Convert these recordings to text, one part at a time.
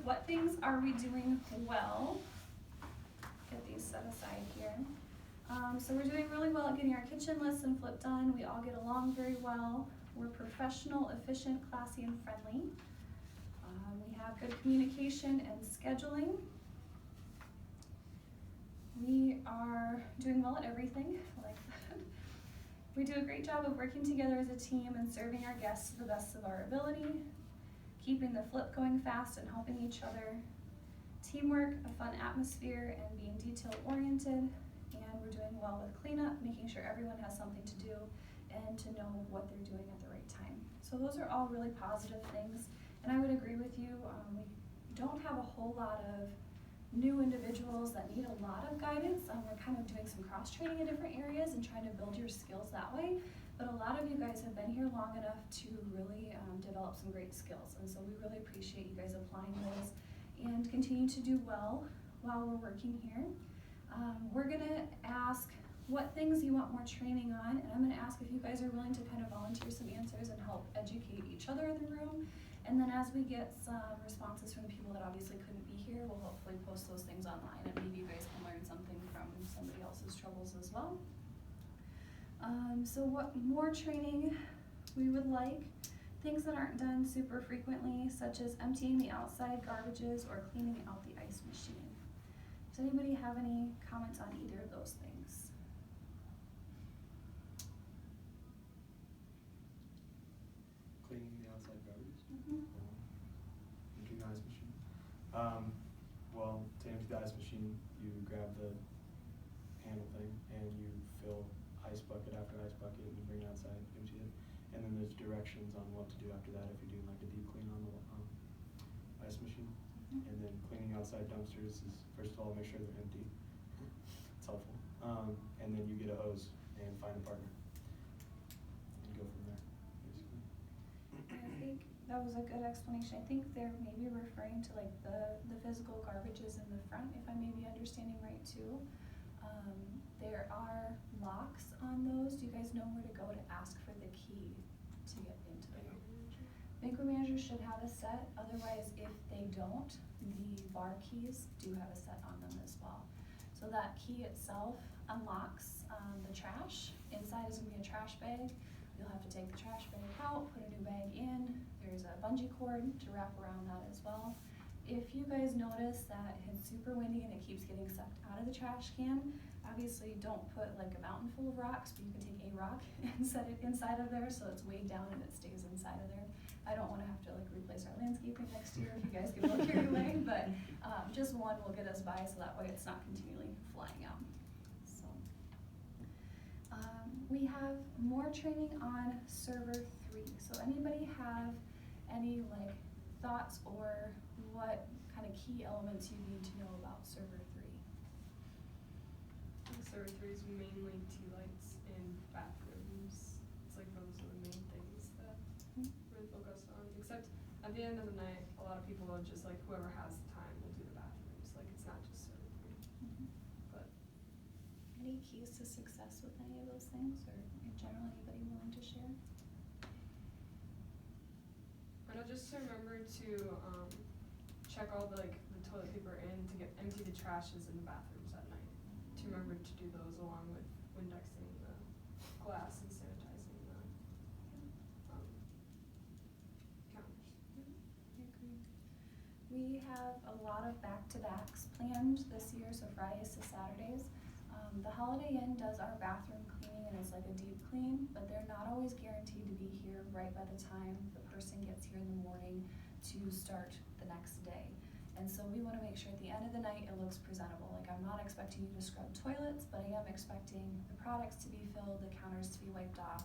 what things are we doing well? Get these set aside here. So we're doing really well at getting our kitchen lists and flip done. We all get along very well. We're professional, efficient, classy, and friendly. We have good communication and scheduling. We are doing well at everything, I like that. We do a great job of working together as a team and serving our guests to the best of our ability, keeping the flip going fast and helping each other, teamwork, a fun atmosphere, and being detail-oriented. And we're doing well with cleanup, making sure everyone has something to do and to know what they're doing at the right time. So those are all really positive things. And I would agree with you, we don't have a whole lot of new individuals that need a lot of guidance. We're kind of doing some cross-training in different areas and trying to build your skills that way. But a lot of you guys have been here long enough to really develop some great skills. And so we really appreciate you guys applying those and continue to do well while we're working here. We're gonna ask what things you want more training on, and I'm gonna ask if you guys are willing to kind of volunteer some answers and help educate each other in the room. And then as we get some responses from the people that obviously couldn't be here, we'll hopefully post those things online and maybe you guys can learn something from somebody else's troubles as well. So what more training we would like, things that aren't done super frequently, such as emptying the outside garbages or cleaning out the ice machine. Does anybody have any comments on either of those things? Cleaning the outside garbage? Mm-hmm. Emptying the ice machine? Well, to empty the ice machine, you grab the handle thing and you fill ice bucket after ice bucket and you bring it outside, empty it. And then there's directions on what to do after that if you're doing like a deep clean on the ice machine. Mm-hmm. And then cleaning outside dumpsters is, first of all, make sure they're empty. It's helpful. And then you get a hose and find a partner. And go from there, basically. I think that was a good explanation. I think they're maybe referring to like the physical garbages in the front, if I may be understanding right too. There are locks on those. Do you guys know where to go to ask for the key to get into the room? Banquet managers should have a set. Otherwise, if they don't, the bar keys do have a set on them as well. So that key itself unlocks the trash. Inside is gonna be a trash bag. You'll have to take the trash bag out, put a new bag in. There's a bungee cord to wrap around that as well. If you guys notice that it's super windy and it keeps getting sucked out of the trash can, obviously don't put like a mountain full of rocks, but you can take a rock and set it inside of there so it's weighed down and it stays inside of there. I don't wanna have to like replace our landscaping next year if you guys get a little carried away, but just one will get us by so that way it's not continually flying out. So we have more training on server 3. So anybody have any like thoughts or what kind of key elements you need to know about server 3? Server 3 is mainly tea lights in bathrooms. It's like those are the main things that we're focused on. Except at the end of the night, a lot of people are just like whoever has the time will do the bathrooms. Like it's not just server 3. Mm-hmm. But any keys to success with any of those things, or in general, anybody willing to share? I know just to remember to check all the the toilet paper in to get empty the trashes in the bathrooms at night. To remember to do those along with Windexing the glass and sanitizing the counters. I agree. We have a lot of back-to-backs planned this year, so Fridays to Saturdays. The Holiday Inn does our bathroom cleaning and it's like a deep clean, but they're not always guaranteed to be here right by the time the person gets here in the morning to start the next day. And so we wanna make sure at the end of the night it looks presentable. Like I'm not expecting you to scrub toilets, but I am expecting the products to be filled, the counters to be wiped off.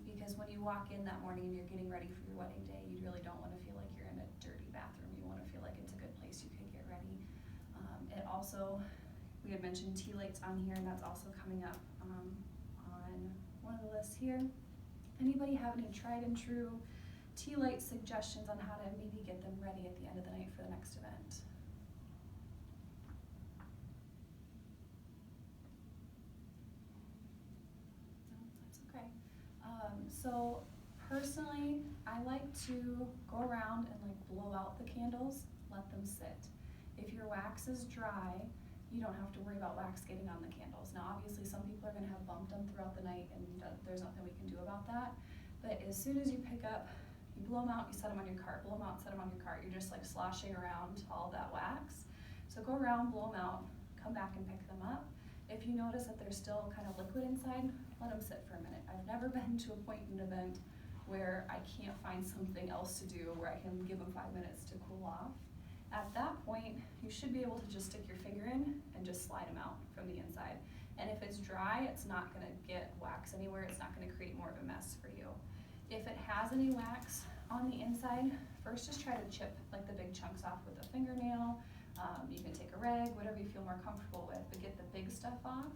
Because when you walk in that morning and you're getting ready for your wedding day, you really don't wanna feel like you're in a dirty bathroom. You wanna feel like it's a good place you can get ready. It also, we had mentioned tea lights on here, and that's also coming up on one of the lists here. Anybody have any tried and true tea light suggestions on how to maybe get them ready at the end of the night for the next event? No, that's okay. So personally, I like to go around and like blow out the candles let them sit. If your wax is dry, you don't have to worry about wax getting on the candles. Now obviously some people are gonna have bumped them throughout the night and there's nothing we can do about that. But as soon as you pick up, you blow them out, you set them on your cart, blow them out, set them on your cart. You're just like sloshing around all that wax. So go around, blow them out, come back and pick them up. If you notice that there's still kind of liquid inside, let them sit for a minute. I've never been to a point in an event where I can't find something else to do where I can give them 5 minutes to cool off. At that point, you should be able to just stick your finger in and just slide them out from the inside. And if it's dry, it's not gonna get wax anywhere. It's not gonna create more of a mess for you. If it has any wax on the inside, first just try to chip like the big chunks off with a fingernail. You can take a rag, whatever you feel more comfortable with, but get the big stuff off.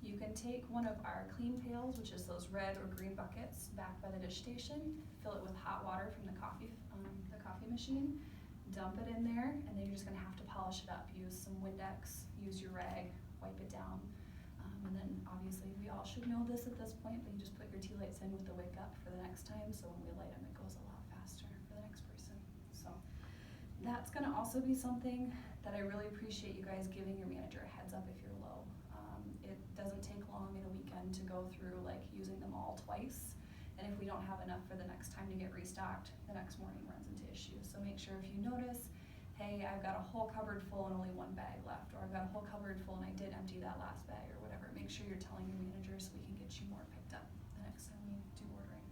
You can take one of our clean pails, which is those red or green buckets back by the dish station, fill it with hot water from the coffee machine, dump it in there, and then you're just gonna have to polish it up. Use some Windex, use your rag, wipe it down. And then obviously we all should know this at this point, but you just put your tea lights in with the wick up for the next time, so when we light them, it goes a lot faster for the next person. So that's gonna also be something that I really appreciate you guys giving your manager a heads up if you're low. It doesn't take long in a weekend to go through like using them all twice. And if we don't have enough for the next time to get restocked, the next morning runs into issues. So make sure if you notice, hey, I've got a whole cupboard full and only one bag left, or I've got a whole cupboard full and I did empty that last bag or whatever, make sure you're telling your manager so we can get you more picked up the next time we do ordering.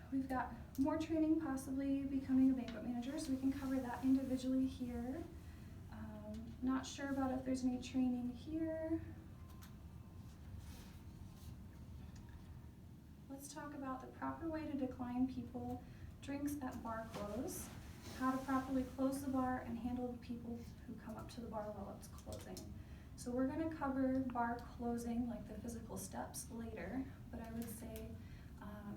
We've got more training, possibly becoming a banquet manager, so we can cover that individually here. Not sure about if there's any training here. Let's talk about the proper way to decline people drinks at bar close, how to properly close the bar and handle the people who come up to the bar while it's closing. So we're gonna cover bar closing, like the physical steps, later, but I would say,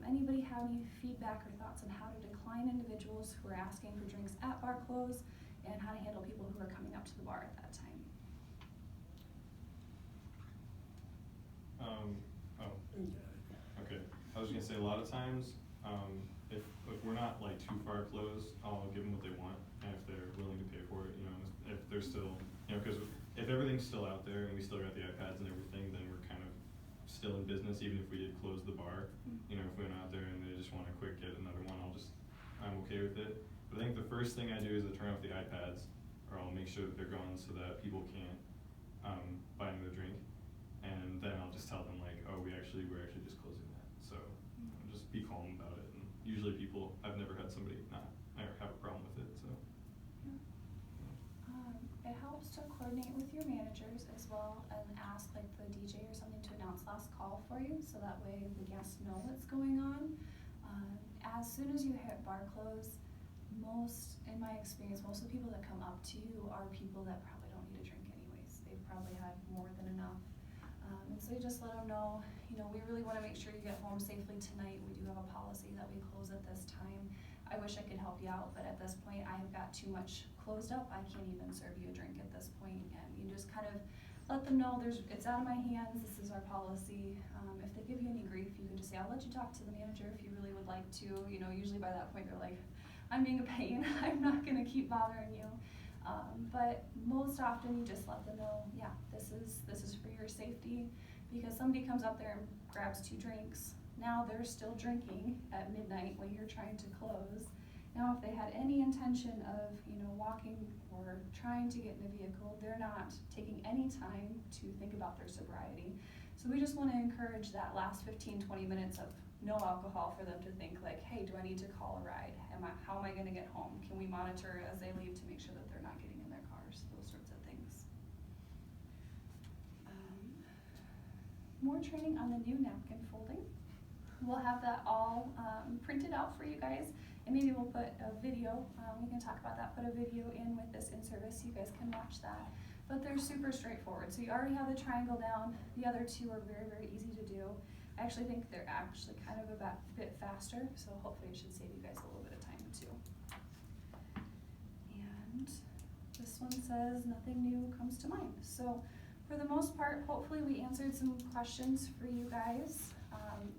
anybody have any feedback or thoughts on how to decline individuals who are asking for drinks at bar close and how to handle people who are coming up to the bar at that time? Okay. I was gonna say a lot of times, if we're not like too far closed, I'll give them what they want, and if they're willing to pay for it, you know, if they're still, you know, because if everything's still out there and we still got the iPads and everything, then we're kind of still in business, even if we did close the bar. You know, if we went out there and they just want to quick get another one, I'm okay with it. But I think the first thing I do is I turn off the iPads, or I'll make sure that they're gone so that people can't buy another drink. And then I'll just tell them like, oh, we're actually just closing that. So just be calm about it. And usually I've never had somebody not have a problem with it. So. It helps to coordinate with your managers as well and ask like the DJ or something to announce last call for you, so that way the guests know what's going on. As soon as you hit bar close, in my experience, most of the people that come up to you are people that probably don't need a drink anyways. They've probably had more than enough. And so you just let them know, you know, we really want to make sure you get home safely tonight. We do have a policy that we close at this time. I wish I could help you out, but at this point I have got too much closed up. I can't even serve you a drink at this point. And you just kind of let them know it's out of my hands. This is our policy. If they give you any grief, you can just say, I'll let you talk to the manager if you really would like to. You know, usually by that point they're like, I'm being a pain. I'm not going to keep bothering you. But most often you just let them know, yeah, this is for your safety, because somebody comes up there and grabs 2 drinks. Now they're still drinking at midnight when you're trying to close. Now if they had any intention of, you know, walking or trying to get in a vehicle, they're not taking any time to think about their sobriety. So we just want to encourage that last 15-20 minutes of no alcohol for them to think like, hey, do I need to call a ride? How am I going to get home? Can we monitor as they leave to make sure that they're not getting in their cars? Those sorts of things. More training on the new napkin folding. We'll have that all printed out for you guys, and maybe we'll put a video, we can talk about that, put a video in with this in-service so you guys can watch that. But they're super straightforward. So you already have the triangle down. The other 2 are very, very easy to do. I actually think they're actually kind of a bit faster, so hopefully it should save you guys a little bit of time too. And this one says nothing new comes to mind. So for the most part, hopefully we answered some questions for you guys.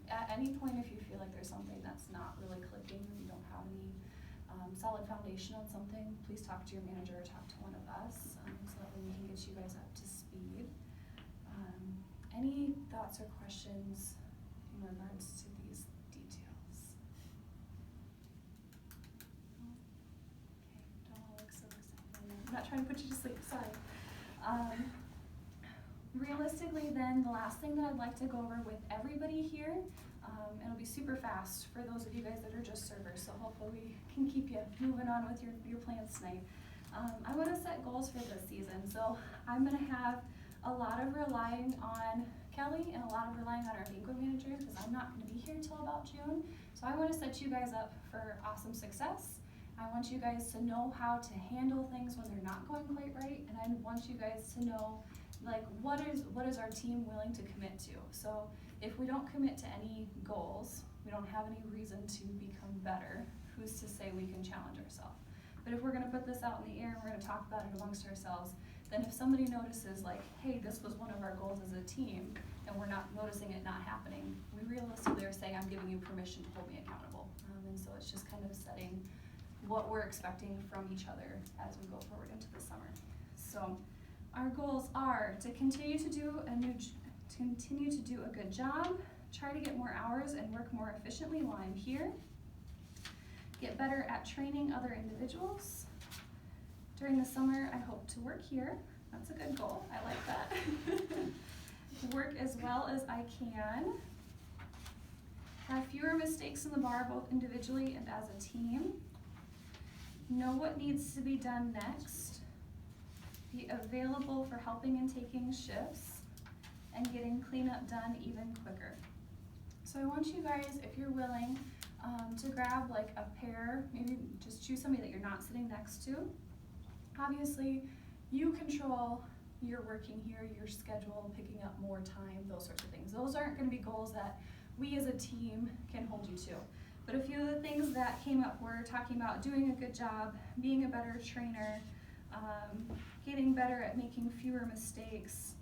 At any point, if you feel like there's something that's not really clicking, and you don't have any solid foundation on something, please talk to your manager or talk to one of us, so that we can get you guys up to speed. Any thoughts or questions in regards to these details? Okay, don't all look so excited. I'm not trying to put you to sleep, sorry. Realistically then, the last thing that I'd like to go over with everybody here, it'll be super fast for those of you guys that are just servers, so hopefully we can keep you moving on with your plans tonight. I want to set goals for this season, so I'm going to have a lot of relying on Kelly and a lot of relying on our banquet manager, because I'm not going to be here till about June. So I want to set you guys up for awesome success. I want you guys to know how to handle things when they're not going quite right, and I want you guys to know like what is our team willing to commit to. So if we don't commit to any goals, we don't have any reason to become better. Who's to say we can challenge ourselves? But if we're going to put this out in the air and we're going to talk about it amongst ourselves, then if somebody notices like, hey, this was one of our goals as a team, and we're not noticing it not happening, we realistically are saying, I'm giving you permission to hold me accountable. And so it's just kind of setting what we're expecting from each other as we go forward into the summer. So our goals are to continue to do a good job, try to get more hours and work more efficiently while I'm here, get better at training other individuals. During the summer, I hope to work here. That's a good goal. I like that. Work as well as I can. Have fewer mistakes in the bar, both individually and as a team. Know what needs to be done next. Be available for helping and taking shifts. And getting cleanup done even quicker. So I want you guys, if you're willing, to grab like a pair, maybe just choose somebody that you're not sitting next to. Obviously, you control your working here, your schedule, picking up more time, those sorts of things. Those aren't going to be goals that we as a team can hold you to. But a few of the things that came up were talking about doing a good job, being a better trainer, getting better at making fewer mistakes,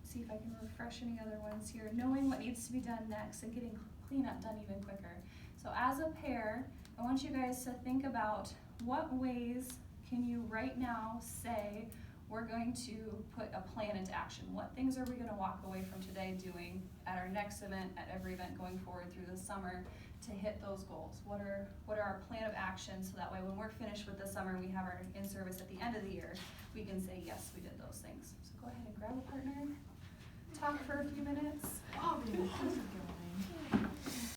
see if I can refresh any other ones here, knowing what needs to be done next and getting cleanup done even quicker. So as a pair, I want you guys to think about what ways can you right now say we're going to put a plan into action. What things are we going to walk away from today doing at our next event, at every event going forward through the summer to hit those goals? What are our plan of action, so that way when we're finished with the summer, we have our in-service at the end of the year, we can say, yes, we did those things. So go ahead and grab a partner, talk for a few minutes. Oh, how's it going?